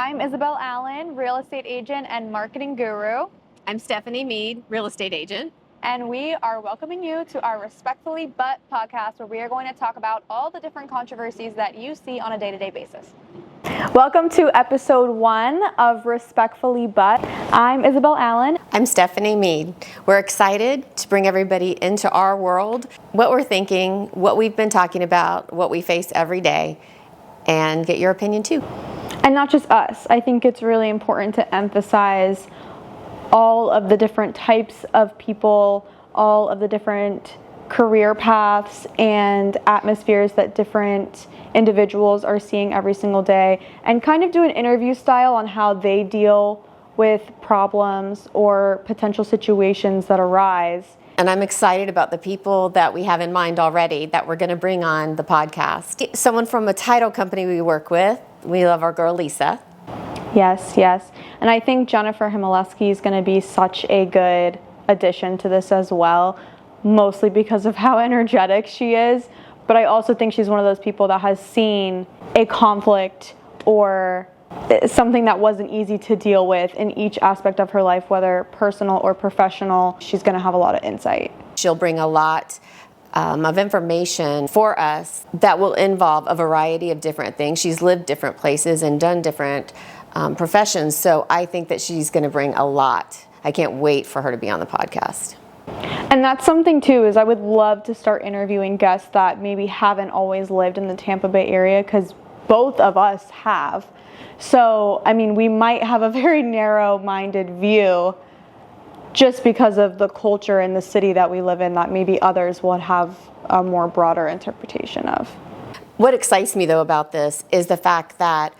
I'm Isabel Allen, real estate agent and marketing guru. I'm Stephanie Mead, real estate agent. And we are welcoming you to our Respectfully But podcast, where we are going to talk about all the different controversies that you see on a day-to-day basis. Welcome to episode 1 of Respectfully But. I'm Isabel Allen. I'm Stephanie Mead. We're excited to bring everybody into our world, what we're thinking, what we've been talking about, what we face every day, and get your opinion too. And not just us. I think it's really important to emphasize all of the different types of people, all of the different career paths and atmospheres that different individuals are seeing every single day, and kind of do an interview style on how they deal with problems or potential situations that arise. And I'm excited about the people that we have in mind already that we're going to bring on the podcast. Someone from a title company we work with. We love our girl Lisa. Yes. And I think Jennifer Himaleski is going to be such a good addition to this as well, mostly because of how energetic she is. But I also think she's one of those people that has seen a conflict or something that wasn't easy to deal with in each aspect of her life, whether personal or professional. She's going to have a lot of insight. She'll bring a lot of information for us that will involve a variety of different things. She's lived different places and done different professions, so I think that she's going to bring a lot. I can't wait for her to be on the podcast. And that's something too, is I would love to start interviewing guests that maybe haven't always lived in the Tampa Bay area, because both of us have. So, I mean, we might have a very narrow-minded view just because of the culture in the city that we live in that maybe others would have a more broader interpretation of. What excites me, though, about this is the fact that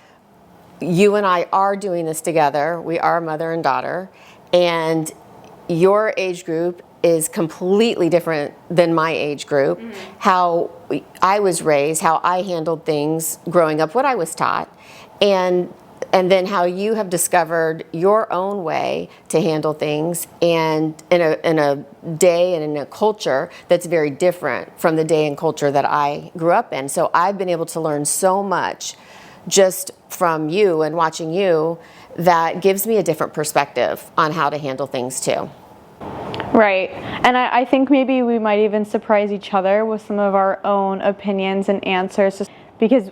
you and I are doing this together. We are mother and daughter, and your age group is completely different than my age group. Mm-hmm. How I was raised, how I handled things growing up, what I was taught, and then how you have discovered your own way to handle things, and in a day and in a culture that's very different from the day and culture that I grew up in. So I've been able to learn so much just from you and watching you that gives me a different perspective on how to handle things too. Right. And I think maybe we might even surprise each other with some of our own opinions and answers, just because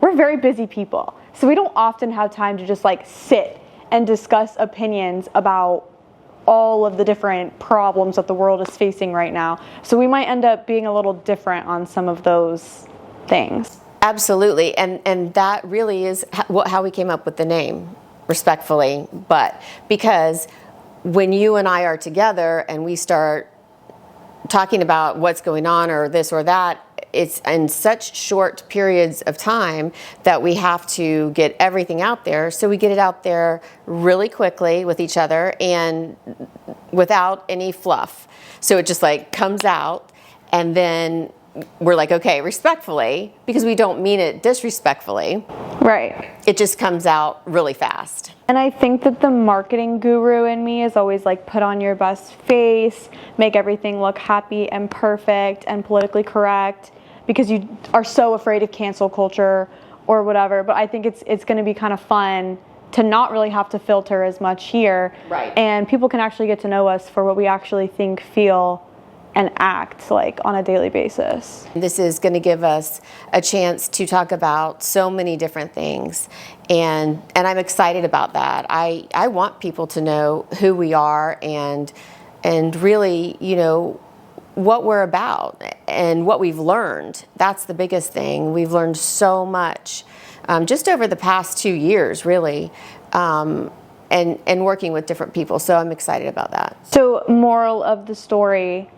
we're very busy people. So we don't often have time to just sit and discuss opinions about all of the different problems that the world is facing right now. So we might end up being a little different on some of those things. Absolutely. And that really is how we came up with the name, Respectfully But, because when you and I are together and we start talking about what's going on or this or that, it's in such short periods of time that we have to get everything out there. So we get it out there really quickly with each other and without any fluff. So it just comes out, and then we're okay, respectfully, because we don't mean it disrespectfully. Right. It just comes out really fast. And I think that the marketing guru in me is always put on your best face, make everything look happy and perfect and politically correct, because you are so afraid of cancel culture or whatever. But I think it's going to be kind of fun to not really have to filter as much here. Right. And people can actually get to know us for what we actually think, feel, and act on a daily basis. This is going to give us a chance to talk about so many different things, and I'm excited about that. I want people to know who we are and really, what we're about and what we've learned. That's the biggest thing. We've learned so much just over the past 2 years, really, and working with different people. So I'm excited about that. So, moral of the story: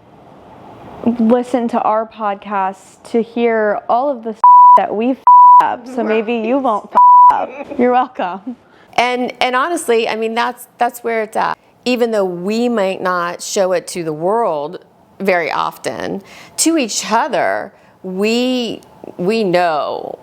listen to our podcast to hear all of the that we've up, so maybe you won't up. You're welcome. And honestly, I mean, that's where it's at. Even though we might not show it to the world very often, to each other, we know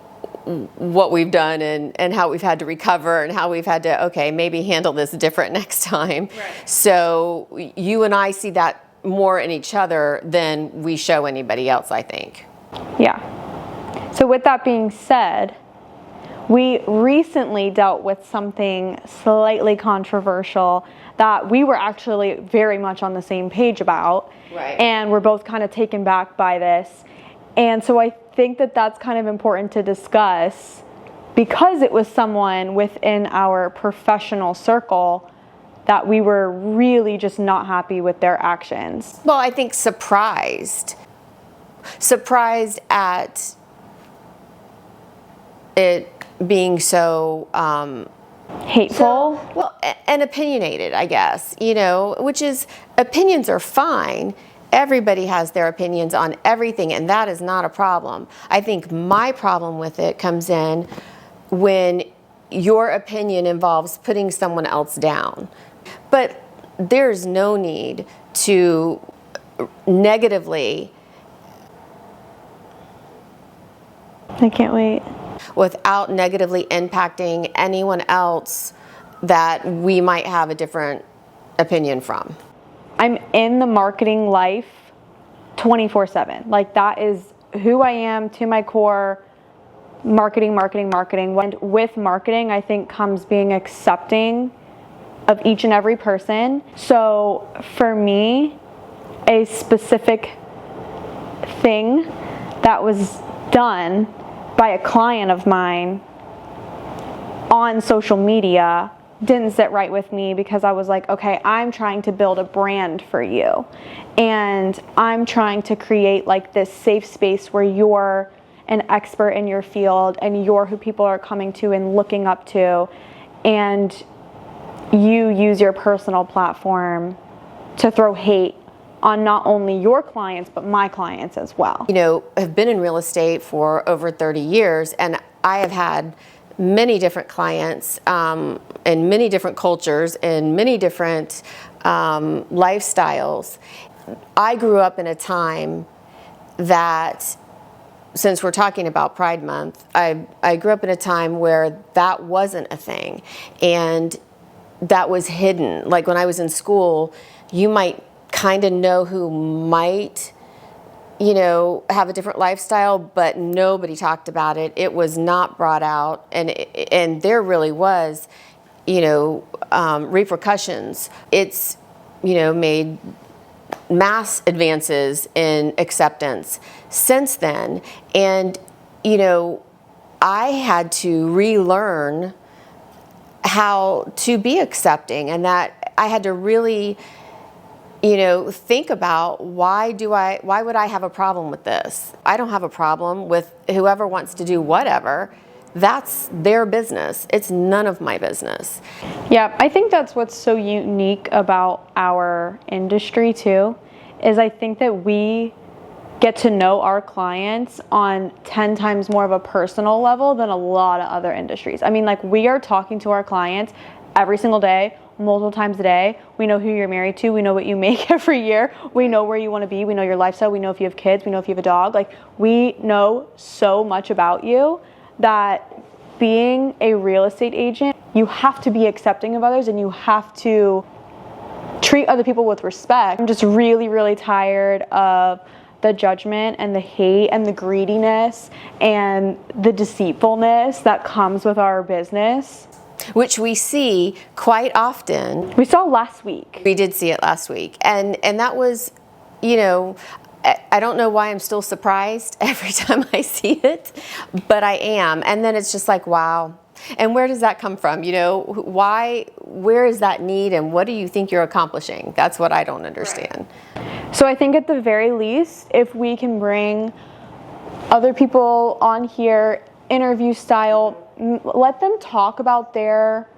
what we've done and how we've had to recover and how we've had to, maybe handle this different next time. Right. So you and I see that more in each other than we show anybody else, I think. Yeah. So with that being said, We recently dealt with something slightly controversial that we were actually very much on the same page about. Right. And we're both kind of taken back by this. And so I think that that's kind of important to discuss because it was someone within our professional circle that we were really just not happy with their actions. Well, I think surprised at it being so Hateful. well, and opinionated, I guess, which is, opinions are fine. Everybody has their opinions on everything, and that is not a problem. I think my problem with it comes in when your opinion involves putting someone else down. But there's no need to negatively, I can't wait. without negatively impacting anyone else that we might have a different opinion from. I'm in the marketing life 24/7. Like, that is who I am to my core. Marketing. And with marketing, I think comes being accepting of each and every person. So for me, a specific thing that was done by a client of mine on social media didn't sit right with me, because I was like, okay, I'm trying to build a brand for you, and I'm trying to create like this safe space where you're an expert in your field and you're who people are coming to and looking up to, and you use your personal platform to throw hate on not only your clients but my clients as well. Have been in real estate for over 30 years, and I have had many different clients in many different cultures and many different lifestyles. I grew up in a time that, since we're talking about Pride Month, I grew up in a time where that wasn't a thing, and that was hidden. Like when I was in school, you might kind of know who might, have a different lifestyle, but nobody talked about it. It was not brought out, and there really was, repercussions. It's, made mass advances in acceptance since then. And, I had to relearn how to be accepting, and that I had to really, think about why would I have a problem with this? I don't have a problem with whoever wants to do whatever. That's their business. It's none of my business. Yeah, I think that's what's so unique about our industry too, is I think that we get to know our clients on 10 times more of a personal level than a lot of other industries. I mean, like, we are talking to our clients every single day, multiple times a day. We know who you're married to. We know what you make every year. We know where you want to be. We know your lifestyle. We know if you have kids. We know if you have a dog. Like, we know so much about you that being a real estate agent, you have to be accepting of others, and you have to treat other people with respect. I'm just really, really tired of the judgment and the hate and the greediness and the deceitfulness that comes with our business, which we see quite often. We saw last week. We did see it last week. And that was, I don't know why I'm still surprised every time I see it, but I am. And then it's just like, wow. And where does that come from? Where is that need, and what do you think you're accomplishing? That's what I don't understand. So I think at the very least, if we can bring other people on here, interview style, let them talk about their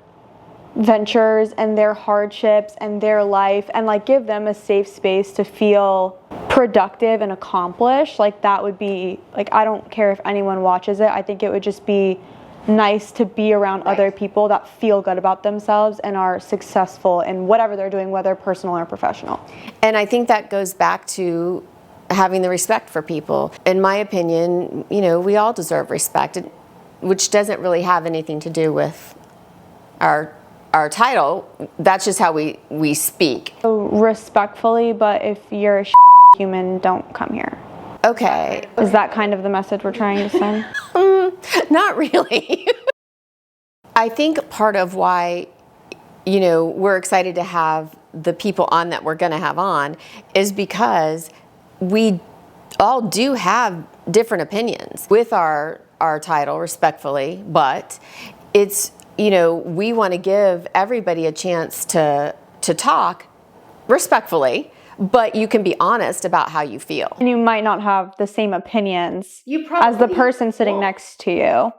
ventures and their hardships and their life, and like give them a safe space to feel productive and accomplished. Like, that would be, like, I don't care if anyone watches it. I think it would just be nice to be around other people that feel good about themselves and are successful in whatever they're doing, whether personal or professional. And I think that goes back to having the respect for people. In my opinion, we all deserve respect, which doesn't really have anything to do with our title. That's just how we speak. So respectfully, but if you're a human, don't come here. Okay. Is that kind of the message we're trying to send? Not really. I think part of why, we're excited to have the people on that we're going to have on is because we all do have different opinions with our title, respectfully, but it's, we want to give everybody a chance to talk respectfully, but you can be honest about how you feel. And you might not have the same opinions You probably as the person sitting next to you,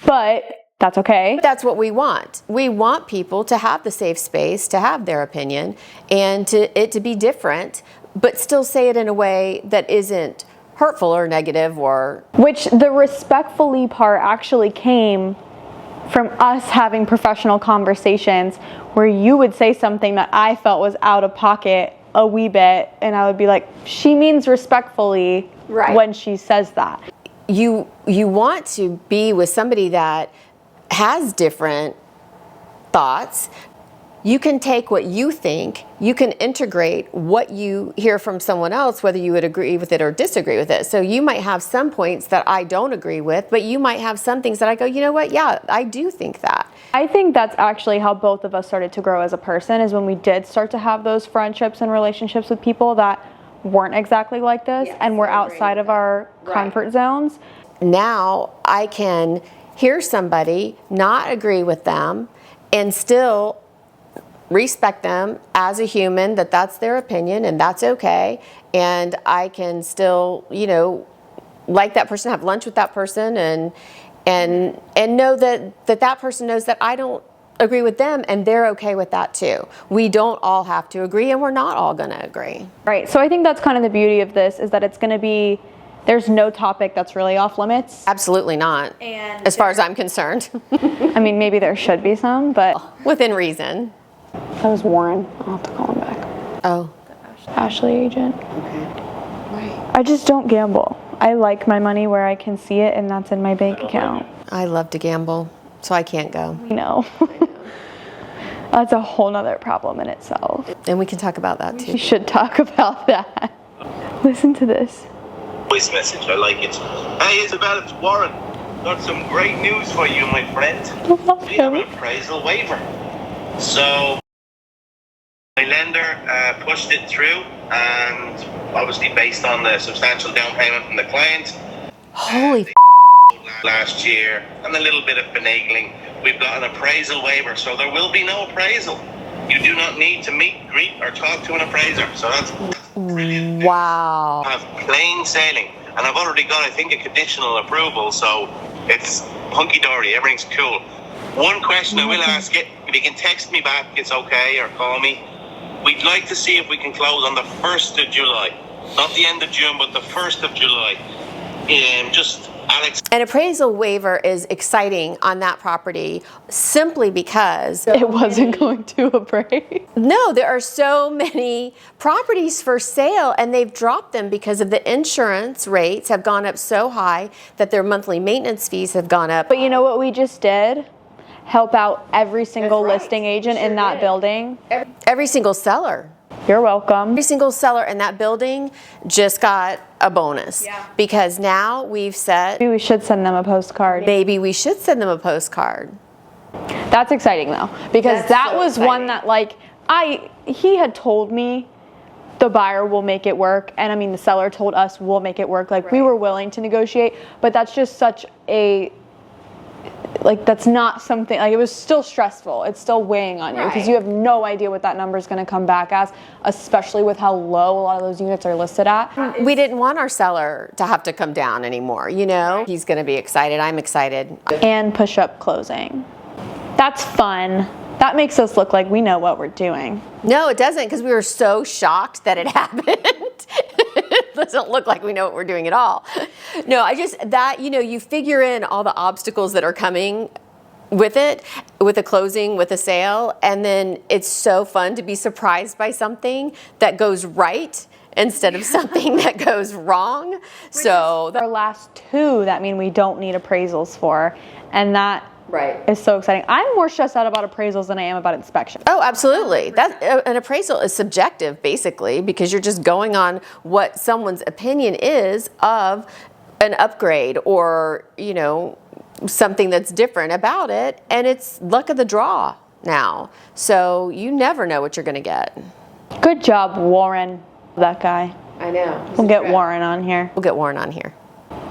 but that's okay. But that's what we want. We want people to have the safe space to have their opinion and to be different, but still say it in a way that isn't hurtful or negative or... Which the respectfully part actually came from us having professional conversations where you would say something that I felt was out of pocket a wee bit, and I would be like, she means respectfully when she says that. You want to be with somebody that has different thoughts. You can take what you think, you can integrate what you hear from someone else, whether you would agree with it or disagree with it. So you might have some points that I don't agree with, but you might have some things that I go, you know what, yeah, I do think that. I think that's actually how both of us started to grow as a person, is when we did start to have those friendships and relationships with people that weren't exactly like this and were outside of our comfort zones. Now I can hear somebody, not agree with them, and still respect them as a human, that's their opinion and that's okay. And I can still, like that person, have lunch with that person and know that person knows that I don't agree with them and they're okay with that too. We don't all have to agree, and we're not all going to agree. Right. So I think that's kind of the beauty of this, is that it's going to be, there's no topic that's really off limits. Absolutely not. And as far as I'm concerned. I mean, maybe there should be some, but within reason. That was Warren. I'll have to call him back. Oh. Ashley agent. Okay. Right. I just don't gamble. I like my money where I can see it, and that's in my bank account. I love to gamble, so I can't go. No. That's a whole nother problem in itself. And we can talk about that too. We should talk about that. Listen to this. Voice message, I like it. Hey Isabel, it's Warren. Got some great news for you, my friend. We have an appraisal waiver. So my lender pushed it through, and obviously based on the substantial down payment from the client, holy last year, and a little bit of finagling, we've got an appraisal waiver, so there will be no appraisal. You do not need to meet, greet, or talk to an appraiser. So that's brilliant. Wow. I have plain sailing, and I've already got, I think, a conditional approval, so it's hunky-dory, everything's cool. One question I will ask you, if you can text me back, it's okay, or call me. We'd like to see if we can close on the 1st of July. Not the end of June, but the 1st of July. Just Alex. An appraisal waiver is exciting on that property simply because it wasn't going to appraise. No, there are so many properties for sale, and they've dropped them because of the insurance rates have gone up so high that their monthly maintenance fees have gone up. But you know what we just did? Help out every single listing agent in that building. Every single seller. You're welcome. Every single seller in that building just got a bonus. Yeah. Because now we've set... Maybe we should send them a postcard. Maybe we should send them a postcard. That's exciting though, because that was exciting. One that he had told me the buyer will make it work, and I mean the seller told us we'll make it work. We were willing to negotiate, but that's just such a... that's not something, it was still stressful. It's still weighing on you because you have no idea what that number is going to come back as, especially with how low a lot of those units are listed at. We didn't want our seller to have to come down anymore, He's going to be excited. I'm excited. And push-up closing. That's fun. That makes us look like we know what we're doing. No, it doesn't, because we were so shocked that it happened. It doesn't look like we know what we're doing at all. No, you figure in all the obstacles that are coming with it, with a closing, with a sale, and then it's so fun to be surprised by something that goes right instead of something that goes wrong. So our last two that mean we don't need appraisals for, and that is so exciting. I'm more stressed out about appraisals than I am about inspection. Oh, absolutely. An appraisal is subjective, basically, because you're just going on what someone's opinion is of an upgrade or, something that's different about it, and it's luck of the draw now. So you never know what you're going to get. Good job, Warren. That guy. I know. We'll get Warren on here. We'll get Warren on here.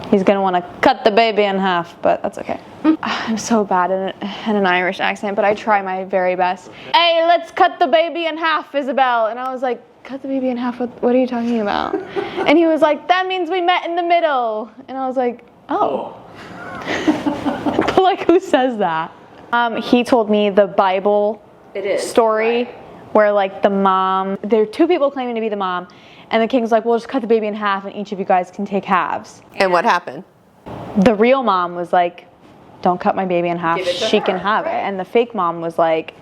He's gonna want to cut the baby in half, but that's okay. I'm so bad in an Irish accent, but I try my very best. Hey, let's cut the baby in half, Isabel. And I was like, cut the baby in half? What are you talking about? And he was like, that means we met in the middle. And I was like, oh. But like, who says that? He told me the Bible story where like the mom, there are two people claiming to be the mom, and the king's like, well, just cut the baby in half and each of you guys can take halves. And what happened? The real mom was like, don't cut my baby in half, she can have it. And the fake mom was like,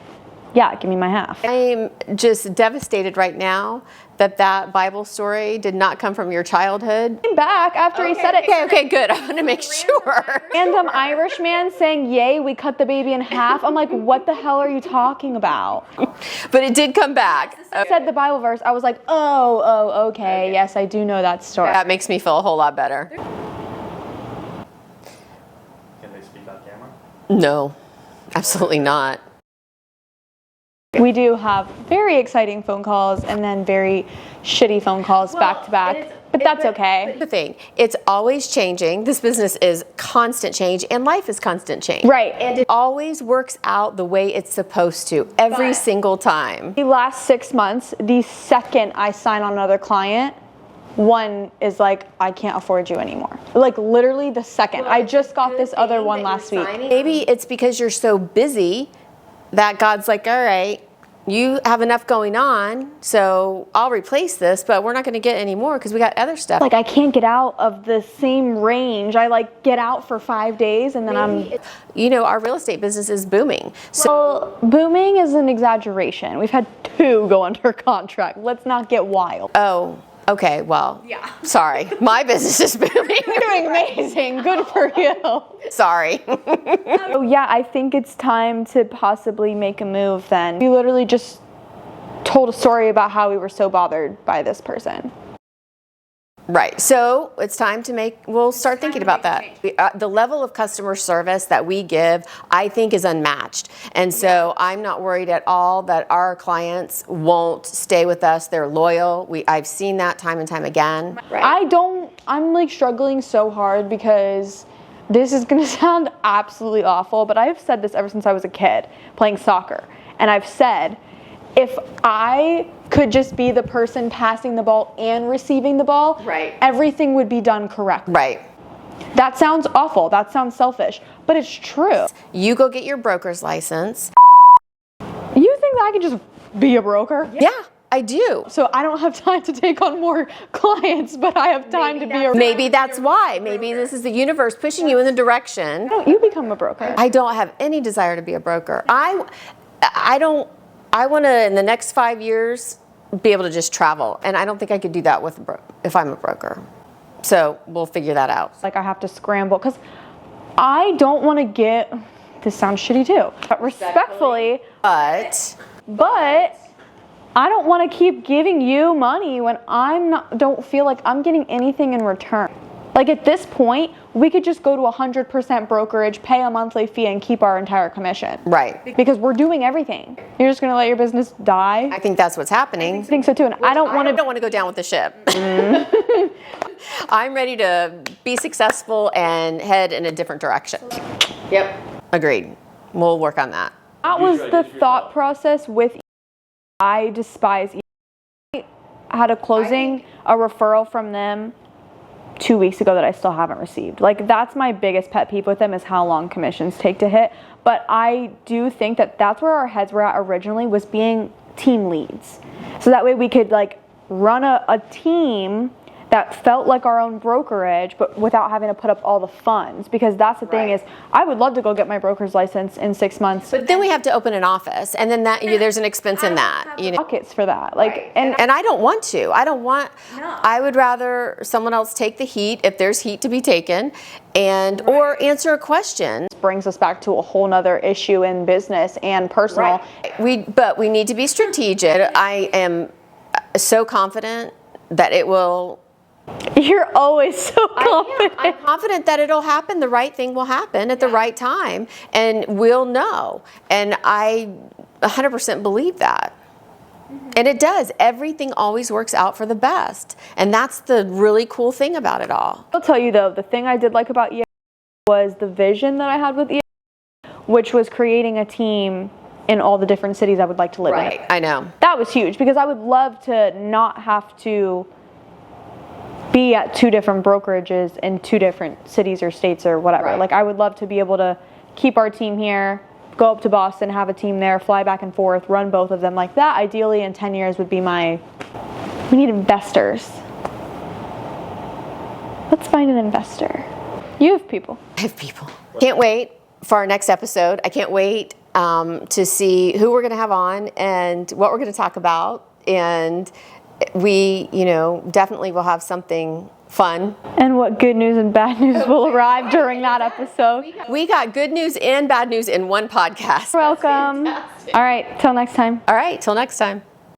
yeah, give me my half. I'm just devastated right now that that Bible story did not come from your childhood. Came back after he said it. Okay, good. I want to make sure. Random Irish man saying, yay, we cut the baby in half. I'm like, what the hell are you talking about? But it did come back. I said the Bible verse. I was like, oh, okay. Yes, I do know that story. That makes me feel a whole lot better. Can they speak on camera? No, absolutely not. We do have very exciting phone calls and then very shitty phone calls back to back, but that's okay. The thing, it's always changing. This business is constant change, and life is constant change. Right. And it always works out the way it's supposed to every single time. The last 6 months, the second I sign on another client, one is like, I can't afford you anymore. Like literally the second. I just got this other one last week. Maybe it's because you're so busy that God's like, all right, you have enough going on, so I'll replace this, but we're not going to get any more because we got other stuff. Like I can't get out of the same range. I like get out for 5 days and then our real estate business is booming. So well, booming is an exaggeration. We've had 2 go under contract. Let's not get wild. oh, okay, well, yeah. Sorry, my business is booming. You're doing amazing. Good for you. Sorry. So yeah, I think it's time to possibly make a move then. We literally just told a story about how we were so bothered by this person. Right. So it's time to we'll start thinking about that. The level of customer service that we give, I think, is unmatched. And so I'm not worried at all that our clients won't stay with us. They're loyal. I've seen that time and time again. Right. I'm like struggling so hard because this is going to sound absolutely awful, but I've said this ever since I was a kid playing soccer. And I've said, if I could just be the person passing the ball and receiving the ball, everything would be done correctly. Right. That sounds awful. That sounds selfish, but it's true. You go get your broker's license. You think that I can just be a broker? Yeah, I do. So I don't have time to take on more clients, but I have time to be a broker. Maybe that's why. Maybe this is the universe pushing you in the direction. Why don't you become a broker? I don't have any desire to be a broker. I want to, in the next 5 years, be able to just travel. And I don't think I could do that if I'm a broker. So we'll figure that out. Like I have to scramble because I don't want to get, this sounds shitty too, but respectfully, But I don't want to keep giving you money when don't feel like I'm getting anything in return. Like at this point, we could just go to 100% brokerage, pay a monthly fee, and keep our entire commission. Right. Because we're doing everything. You're just going to let your business die? I think that's what's happening. I think so too, and I don't want to go down with the ship. I'm ready to be successful and head in a different direction. Yep. Agreed. We'll work on that. That was the thought process with I despise. I had a closing, a referral from them 2 weeks ago that I still haven't received. Like that's my biggest pet peeve with them is how long commissions take to hit. But I do think that that's where our heads were at originally, was being team leads. So that way we could like run a team that felt like our own brokerage, but without having to put up all the funds. Because that's the thing is, I would love to go get my broker's license in 6 months. But then we have to open an office, and then there's an expense in that. Pockets for that, like, and I don't want to. I would rather someone else take the heat if there's heat to be taken, or answer a question. Brings us back to a whole nother issue in business and personal. But we need to be strategic. I am so confident that it will You're always so confident. I'm confident that it'll happen. The right thing will happen at the right time, and we'll know. And I 100% believe that. And it does. Everything always works out for the best. And that's the really cool thing about it all. I'll tell you though, the thing I did like about EA was the vision that I had with EA, which was creating a team in all the different cities I would like to live in. Right, I know. That was huge because I would love to not have to be at 2 different brokerages in 2 different cities or states or whatever. Right. Like I would love to be able to keep our team here, go up to Boston, have a team there, fly back and forth, run both of them. Like that ideally in 10 years would be we need investors. Let's find an investor. You have people. I have people. Can't wait for our next episode. I can't wait to see who we're going to have on and what we're going to talk about. And we, definitely will have something fun. And what good news and bad news will arrive during that episode. We got good news and bad news in one podcast. You're welcome. All right, till next time. All right, till next time.